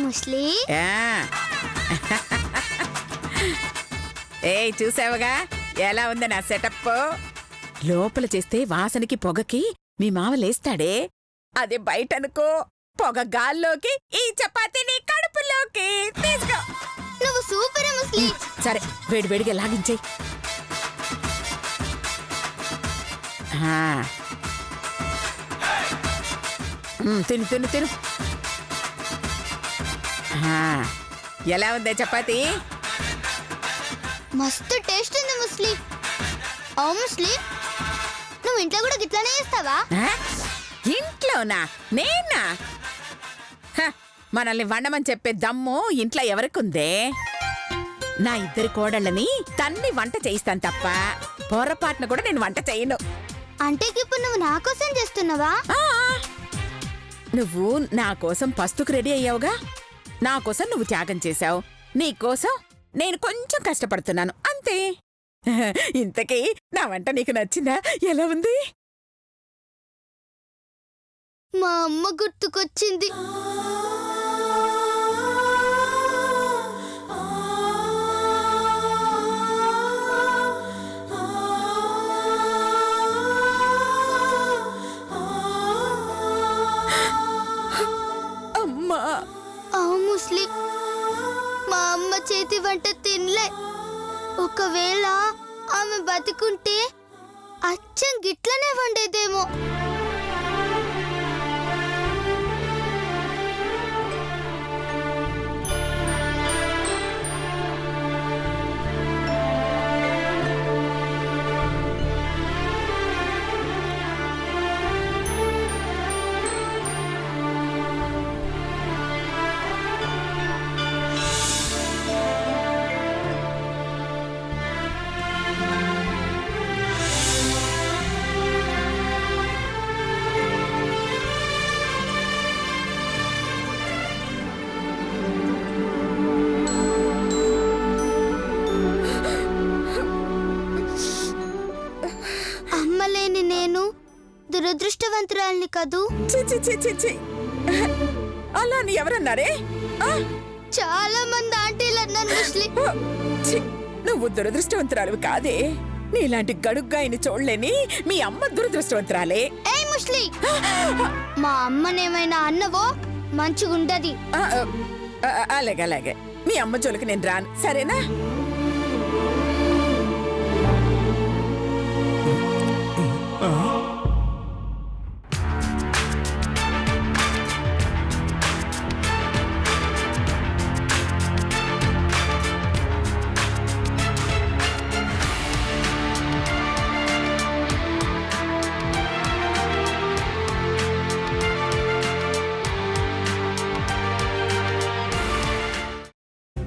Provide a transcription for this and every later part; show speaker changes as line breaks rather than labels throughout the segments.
ముస్లి
ఏయ్ చూసావుగా ఎలా ఉంది నా సెటప్? లోపల చేస్తే వాసనకి పొగకి మీ మావ లేస్తాడే, అదే బయట అనుకో పొగ గాల్లోకి, ఈ చపాతీ నీ కడుపులోకి. తీసుకో.
నువ్వు సూపర్ ముస్లి.
సరే వేడివేడిగా లాగించేయి. తిను తిను తిను. ఎలా ఉందే చపాతీ?
మస్తు టేస్ట్ ఉంది ముస్లి. ఓ ముస్లి, నువ్వు ఇంట్లో కూడా గిట్లానే చేస్తావా?
ఇంట్లోనా? నేనా? మనల్ని వండమని చెప్పే దమ్ము ఇంట్లో ఎవరికుందే? నా ఇద్దరి కోడళ్ళని తన్ని వంట చేయిస్తాను తప్ప పొరపాటున కూడా నేను వంట చేయను.
అంటే ఇప్పుడు నువ్వు నా కోసం చేస్తున్నావా?
నువ్వు నా కోసం పస్తుకు రెడీ అయ్యావుగా, నా కోసం నువ్వు త్యాగం చేశావు, నీ కోసం నేను కొంచెం కష్టపడుతున్నాను అంతే. ఇంతకీ నా వంట నీకు నచ్చిందా? ఎలా ఉంది?
మా అమ్మ గుర్తుకొచ్చింది.
అమ్మా
ముస్లి, మా అమ్మ చేతి వంట తినలే. ఒకవేళ ఆమె బతికుంటే అచ్చం గిట్లనే వండేదేమో. అమ్మలేని నేను దురదృష్టవంతురాల్ని కదూ.
అలా నీ ఎవరన్నారే?
చాలా మంది ఆంటీలు అన్నారు ముస్లి.
నువ్వు దురదృష్టవంతురాలు కాదే, నీలాంటి గడుగ్గాయని చూడలేని మీ అమ్మ దురదృష్టవంతురాలే.
ఏయ్ ముస్లి, మా అమ్మనేమైనా అన్నవో మంచిగుండది.
అలాగే అలాగే, మీ అమ్మ జోలికి నేను రాను, సరేనా?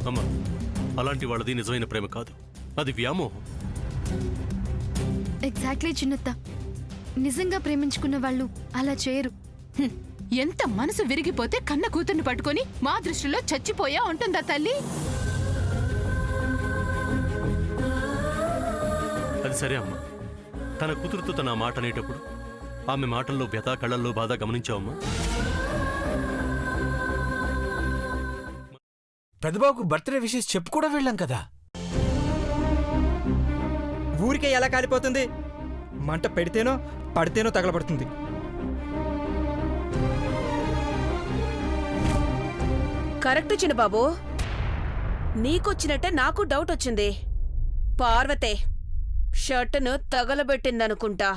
అమ్మా, అలాంటి వాళ్ళది నిజమైన ప్రేమ కాదు, అది వ్యామోహం.
ఎగ్జాక్ట్లీ చిన్నత్త, నిజంగా ప్రేమించుకున్న వాళ్ళు అలా చేయరు.
ఎంత మనసు విరిగిపోతే కన్న కూతుర్ని పట్టుకొని మా దృష్టిలో చచ్చిపోయా ఉంటుందా తల్లి?
అది సరే అమ్మా, తన కూతురుతో తన మాట అనేటప్పుడు ఆమె మాటల్లో వ్యథ, కళ్ళల్లో బాధ గమనించావమ్మా?
పెద్దబాబుకు బర్త్డే విషెస్ చెప్పు కూడా వెళ్ళాం కదా.
ఊరికే ఎలా కాలిపోతుంది? మంట పెడితేనో పడితేనో తగలబడుతుంది.
కరెక్ట్ చిన్నబాబు, నీకొచ్చినట్టే నాకు డౌట్ వచ్చింది. పార్వతే షర్టును తగలబెట్టిందనుకుంటా.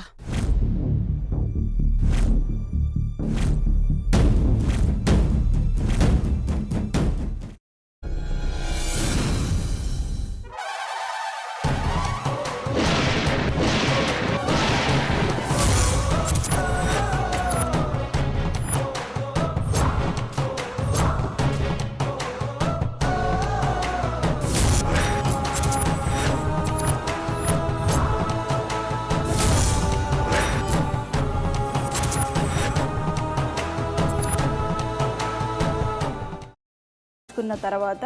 తర్వాత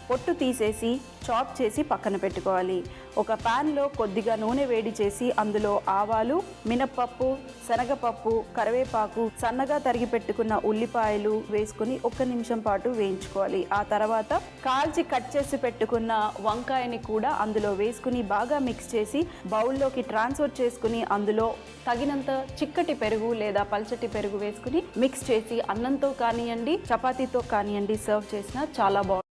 పొట్టు తీసేసి చాప్ చేసి పక్కన పెట్టుకోవాలి. ఒక ప్యాన్లో కొద్దిగా నూనె వేడి చేసి అందులో ఆవాలు, మినప్పప్పు, శనగపప్పు, కరివేపాకు, సన్నగా తరిగి పెట్టుకున్న ఉల్లిపాయలు వేసుకుని 1 నిమిషం పాటు వేయించుకోవాలి. ఆ తర్వాత కాల్చి కట్ చేసి పెట్టుకున్న వంకాయని కూడా అందులో వేసుకుని బాగా మిక్స్ చేసి బౌల్లోకి ట్రాన్స్ఫర్ చేసుకుని అందులో తగినంత చిక్కటి పెరుగు లేదా పల్చటి పెరుగు వేసుకుని మిక్స్ చేసి అన్నంతో కానివ్వండి, చపాతీతో కానివ్వండి సర్వ్ చేసినా చాలా బాగుంటుంది.